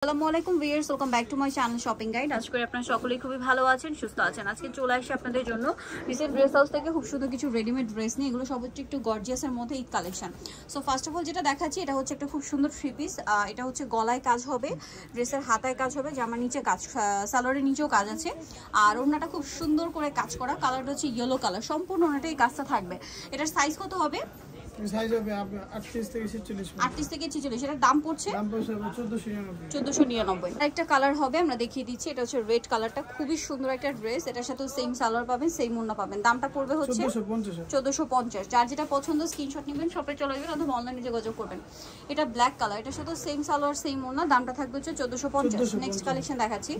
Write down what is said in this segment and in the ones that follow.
আসসালামু আলাইকুম viewers, welcome back to my channel shopping guide. আজকে আপনারা সকলেই খুবই ভালো আছেন, সুস্থ আছেন। আজকে চলে আসি আপনাদের জন্য রিসেন্ট ড্রেস হাউস থেকে খুব সুন্দর কিছু রেডিমেড ড্রেস নিয়ে। এগুলো সব হচ্ছে একটু গর্জিয়াসের মধ্যে Eid collection. So first of all যেটা দেখাচ্ছি এটা হচ্ছে একটা খুব সুন্দর থ্রি পিস। এটা হচ্ছে গলায় কাজ হবে, ড্রেসের হাতায় কাজ হবে, জামার নিচে কাজ, সালোয়ারের নিচেও কাজ আছে। আর ওড়নাটা খুব সুন্দর করে কাজ করা, কালারটা হচ্ছে ইয়েলো কালার, সম্পূর্ণ ওড়নাটাই কাজটা থাকবে। এটার সাইজ কত হবে? সাইজ হবে 38 থেকে 46। 38 থেকে 46। এটার দাম পড়ছে 1499। একটা কালার হবে, আমরা দেখিয়ে দিচ্ছি। এটা হচ্ছে রেড কালারটা, খুবই সুন্দর একটা ড্রেস। এটার সাথে সেম সালোয়ার পাবেন, সেম ওড়না পাবেন। দামটা পড়বে হচ্ছে 1450। যার যেটা পছন্দ স্ক্রিনশট নেবেন, শপে চলে যাবেন অথবা অনলাইনে যোগাযোগ করবেন। এটা ব্ল্যাক কালার, এটার সাথে সেম সালোয়ার সেম ওড়না, দামটা থাকবে হচ্ছে 1450। নেক্সট কালেকশন দেখাচ্ছি,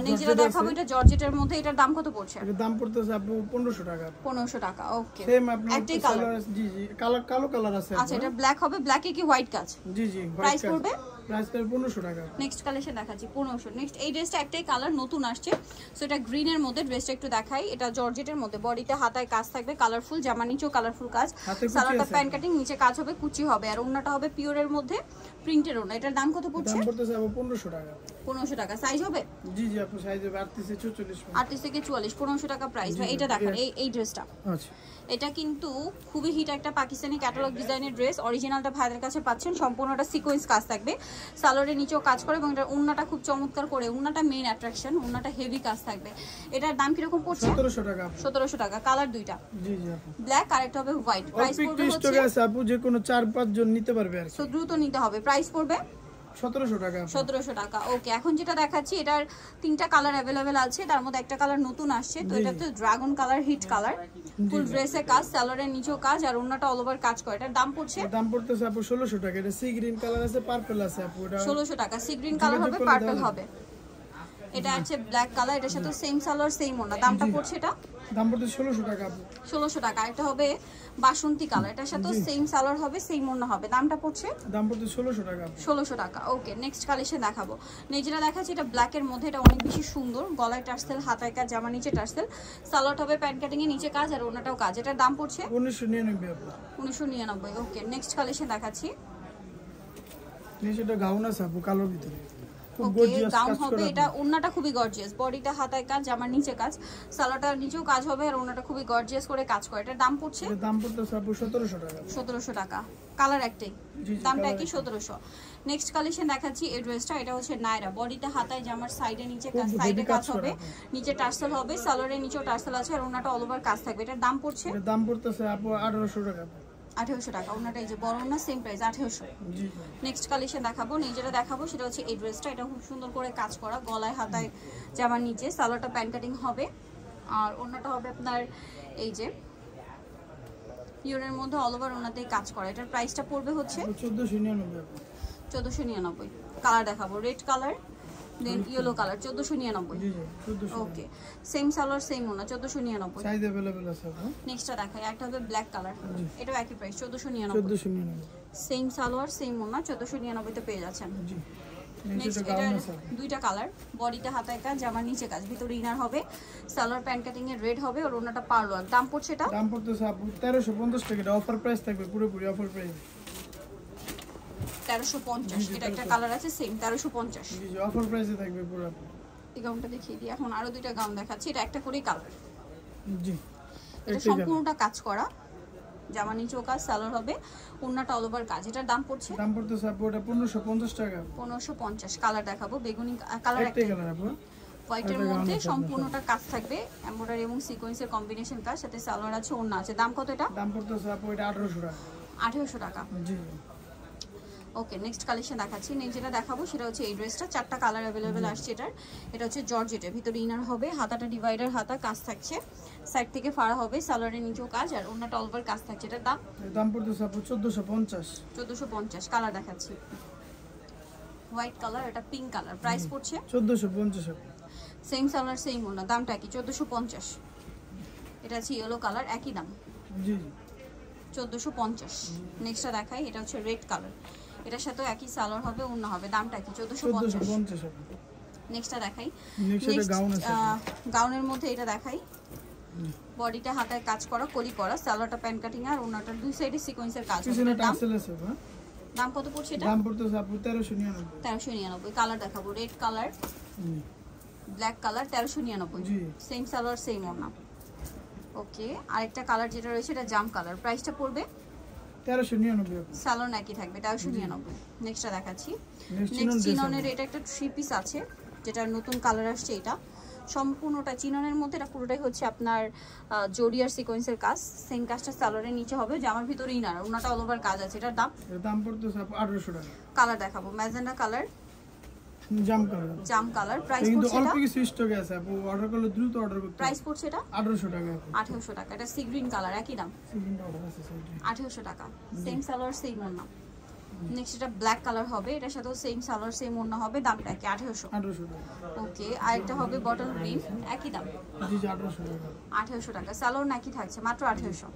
নিজেরা দেখাবো। এটা জর্জেটের মধ্যে, এটার দাম কত পড়ছে? এর দাম পড়তেছে আপু 1500 টাকা। 1500 টাকা, ওকে। সেম আপনি একটাই কালার। জি জি, কালো কালার আছে। আচ্ছা, এটা ব্ল্যাক হবে, ব্ল্যাকে কি হোয়াইট কাজ? জি জি। প্রাইস পড়বে? প্রাইস পড়বে 1500 টাকা। নেক্সট কালেকশন দেখাচ্ছি 1500। নেক্সট এই ড্রেসটা একটাই কালার নতুন আসছে, সো এটা গ্রিনের মধ্যে। ড্রেসটা একটু দেখাই, এটা জর্জেটের মধ্যে, বডিতে হাতায় কাজ থাকবে কালারফুল, জামা নিচেও কালারফুল কাজ, সালোয়ারটা প্যান্ট কাটিং, নিচে কাজ হবে, কুচি হবে, আর ওড়নাটা হবে পিওরের মধ্যে প্রিন্টের ওড়না। এটার দাম কত পড়ছে? দাম পড়তেছে আপু 1500 টাকা। 1500 টাকা। সাইজ হবে? জি জি আপু, সাইজ হবে 38 থেকে 44। 38 থেকে 44, 1500 টাকা প্রাইস। ভাই এটা দেখেন, এই ড্রেসটা। আচ্ছা, এটা কিন্তু খুবই হিট একটা পাকিস্তানি ক্যাটালগ ডিজাইনের ড্রেস। অরিজিনালটা ভাইদের কাছে পাচ্ছেন, সম্পূর্ণটা সিকোয়েন্স কাজ থাকবে, সালোয়ারের নিচেও কাজ করে, এবং এটার ওড়নাটা খুব চমৎকার করে, ওড়নাটা মেইন অ্যাট্রাকশন, ওড়নাটা হেভি কাজ থাকবে। এটার দাম কিরকম পড়ছে? 1700 টাকা। 1700 টাকা। কালার দুইটা, জি জি আপু। ব্ল্যাক আর একটা হবে হোয়াইট। প্রাইস পড়বে হচ্ছে, আপু যে কোনো 4-5 জন নিতে পারবে আর সো দ্রুত নিতে হবে। প্রাইস পড়বে 1700 টাকা। 1700 টাকা, ওকে। এখন যেটা দেখাচ্ছি, এটার তিনটা কালার অ্যাভেলেবেল আছে, তার মধ্যে একটা কালার নতুন আসছে। তো এটা তো ড্রাগন কালার, হিট কালার, ফুল ড্রেসে কাজ, সালোয়ারের নিচেও কাজ, আর ওড়নাটা অল ওভার কাজ করে। এটার দাম পড়ছে? দাম পড়তেছে আপু 1600 টাকা। এটা সি গ্রিন কালার আছে, পার্পল আছে আপু। এটা 1600 টাকা। সি গ্রিন কালার হবে, পার্পল হবে। এটা আছে ব্ল্যাক কালার, এটার সাথে সেম সালোয়ার সেম ওড়না। দামটা পড়ছে এটা? দাম পড়তেছে 1600 টাকা আপু। 1600 টাকা। এটা হবে বাসন্তী কালার, এটার সাথে সেম সালোয়ার হবে, সেম ওড়না হবে। দামটা পড়ছে? দাম পড়তেছে 1600 টাকা। 1600 টাকা, ওকে। নেক্সট কালেকশন দেখাবো। যেটা দেখাচ্ছি এটা ব্ল্যাকের মধ্যে, এটা অনেক বেশি সুন্দর। গলায় টার্সেল, হাতায় কাজ, জামা নিচে টার্সেল, সালোয়ার হবে প্যান্ট কাটিং এর নিচে কাজ, আর ওড়নাটাও কাজ। এটার দাম পড়ছে 1999 আপু। 1999, ওকে। নেক্সট কালেকশন দেখাচ্ছি। নিচেটা গাউন আছে আপু, কালোর ভিতরে খুব ওকে, গর্জিয়াস গাউন কাজ হবে। করা। এটা ওড়নাটা খুবই গর্জিয়াস, বডিটা হাতায় কাজ, জামার নিচে কাজ, সালোয়ারটার নিচেও কাজ হবে, আর ওড়নাটা খুবই গর্জিয়াস করে কাজ করে। এটার দাম পড়ছে? এর দাম পড়তেছে আপু 1700 টাকা। 1700 টাকা। কালার একটাই, দামটা কি 1700। নেক্সট কালেকশন দেখাচ্ছি এই ড্রেসটা। এটা হচ্ছে নায়রা, বডিতে হাতায়, জামার সাইডে নিচে কাজ, সাইডে কাজ হবে, নিচে টার্সেল হবে, সালোয়ারের নিচেও টার্সেল আছে, আর ওড়নাটা অল ওভার কাজ থাকবে। এটার দাম পড়ছে? এর দাম পড়তেছে আপু 1800 টাকা। 1800 টাকা। ওড়নাটা এই যে বড় ওড়না, সেম প্রাইস 1800। জি। নেক্সট কালেকশন দেখাবো, যেটা দেখাবো সেটা হচ্ছে এই ড্রেসটা। এটা খুব সুন্দর করে কাজ করা, গলায় হাতায় জামার নিচে, সালোয়ারটা প্যান্ট কাটিং হবে, আর ওড়নাটা হবে আপনার এই যে পিওরের মধ্যে অল ওভার ওড়নাতেই কাজ করা। এটার প্রাইসটা পড়বে হচ্ছে 1499। 1499। কালার দেখাবো, রেড কালার, দেন ইয়েলো কালার, 1499। জি জি 1400। ওকে, সেম সালোয়ার সেম ওড়না, 1499। সাইজ अवेलेबल আছে আপু। নেক্সটটা দেখাই, একটা হবে ব্ল্যাক কালার, এটাও একই প্রাইস 1499। 1499। সেম সালোয়ার সেম ওড়না, 1499 তে পেয়ে যাচ্ছেন। জি। নেক্সট এটার দুইটা কালার, বডিতে হাতায় কাজ, জামার নিচে কাজ, ভিতরে ইনার হবে, সালোয়ার প্যান্ট কাটিং এর রেড হবে, আর ওড়নাটা পার্ল ওয়ার্ক। দাম পড়ছে এটা? দাম পড়তেছে আপু 1350 টাকা। এটা অফার প্রাইস থাকবে, পুরোপুরি অফার প্রাইস। 1350। এটা একটা কালার আছে সেম 1350। জি জি, অফার প্রাইসে থাকবে পুরো। এই গাউনটা দেখিয়ে দিই। এখন আরো দুইটা গাউন দেখাচ্ছি, এটা একটা করেই কালার। জি। এটা সম্পূর্ণটা কাজ করা, জামা নিচেও কাজ, সালোয়ার হবে, ওড়নাটা অল ওভার কাজ। এটার দাম পড়ছে? দাম পড়তেছে আপু এটা 1550 টাকা। 1550। কালার দেখাবো, বেগুনি কালার, একটাই কালার আপু, হোয়াইটের মধ্যে, সম্পূর্ণটা কাজ থাকবে, এমব্রয়ডারি এবং সিকোয়েন্সের কম্বিনেশন কাজ, সাথে সালোয়ার আছে, ওড়না আছে। দাম কত এটা? দাম পড়তেছে আপু এটা 1800 টাকা। 1800 টাকা। জি। ওকে, নেক্সট কালেকশন দেখাচ্ছি। যেটা দেখাবো সেটা হচ্ছে এই ড্রেসটা। চারটা কালার অ্যাভেলেবেল আসছে এটার। এটা হচ্ছে জর্জেটের, ভিতরে ইনার হবে, হাতাটা ডিভাইডার হাতা, কাজ থাকছে, সাইড থেকে ফাড়া হবে, সালোয়ারের নিচেও কাজ, আর ওড়নাটা অল ওভার কাজ থাকছে। এটার দাম? দাম পড়তেছে আপু 1450। 1450। কালার দেখাচ্ছি, হোয়াইট কালার, এটা পিঙ্ক কালার। প্রাইস পড়ছে 1450। সেম সালোয়ার সেম ওড়না, দামটা কি? 1450। এটা আছে ইয়েলো কালার, একই দাম, জি 1450। নেক্সটটা দেখাই, এটা হচ্ছে রেড কালার, এটার সাথেও একই সালোয়ার হবে, ওড়না হবে। দামটা কি? 1450। নেক্সটটা দেখাই, গাউনের মধ্যে এটা দেখাই। বডিটা হাতায় কাজ করা, কলি করা, সালোয়ারটা প্যান্ট কাটিং, আর ওড়নাটার দুই সাইডে সিকোয়েন্সের কাজ হবে। দাম কত পড়ছে এটা? দাম পড়তেছে আপু 1399। 1399। কালার দেখাবো, রেড কালার, ব্ল্যাক কালার, 1399। জি সেম সালোয়ার সেম ওড়না। ওকে, আরেকটা কালার যেটা রয়েছে এটা জাম কালার, প্রাইসটা পড়বে 1399 আপু। সালোয়ার একই থাকবে 1399। নেক্সটটা দেখাচ্ছি, নেক্সট নেক্সট চিনন চিননের এটা একটা 3 পিস আছে, যেটা নতুন কালার আসছে। এটা সম্পূর্ণটা চিননের মধ্যে, এটা পুরোটাই হচ্ছে আপনার জরিয়ার সিকোয়েন্সের কাজ। সেম কাজটা সালোয়ারের নিচে হবে, জামার ভিতরে ইনার, ওনাটা অল ওভার কাজ আছে। এটার দাম? এর দাম পড়তেছে আপু 1800 টাকা। কালার দেখাবো, ম্যাজেন্ডা কালার, জাম কালার। জাম কালার। প্রাইস কিন্তু পড়ছে অল্প এটা? কিছু স্টকে আছে আপু, অর্ডার করলে দ্রুত অর্ডার করতে। প্রাইস পড়ছে এটা 1800 টাকা আপু। 1800 টাকা। এটা সি গ্রিন কালার, একই দাম সিলিন্ডার অর্ডার আছে সাইডে। 1800 টাকা। সেম সালোয়ার সেম ওড়না। নেক্সট এটা ব্ল্যাক কালার হবে, এটার সাথেও সেম সালোয়ার সেম ওড়না হবে, দামটা কি? 1800। 1800 টাকা। ওকে, আরেকটা হবে বটল গ্রিন, একই দাম জি জি 1800 টাকা। 1800 টাকা। সালোয়ার নাকি থাকছে মাত্র 1800।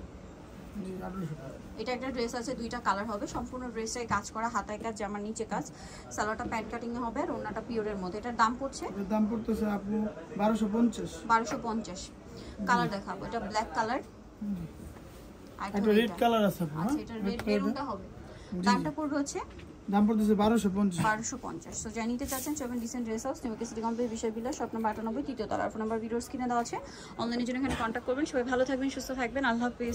জি 1800 টাকা। এটা একটা ড্রেস আছে, দুইটা কালার হবে, সম্পূর্ণ ড্রেসটাই কাজ করা, হাতায় কাজ, জামার নিচে কাজ। সালোয়ারটা প্যান্ট কাটিং এ হবে আর ওড়নাটা পিওরের মধ্যে। এটার দাম পড়ছে এর দাম পড়তেছে আপু 1250। 1250। কালার দেখাবো, এটা ব্ল্যাক কালার, আর একটা রেড কালার আছে আপু। আচ্ছা, এটা রেড মেরুনটা হবে। দামটা পড়বে হচ্ছে দাম পড়তেছে 1250। 1250। তো যাই নিতে চাচ্ছেন চলবেন ডিসেন্ট ড্রেস হাউস, নিউকে সিটি কমপ্লেক্স, বিষয় বিলাস, শপ নম্বর 98, তৃতীয় তলা। ফোন নাম্বার ভিডিওর স্ক্রিনে দেওয়া আছে, অনলাইনের জন্য এখানে কন্ট্যাক্ট করবেন। সবাই ভালো থাকবেন, সুস্থ থাকবেন, আল্লাহ হাফেজ।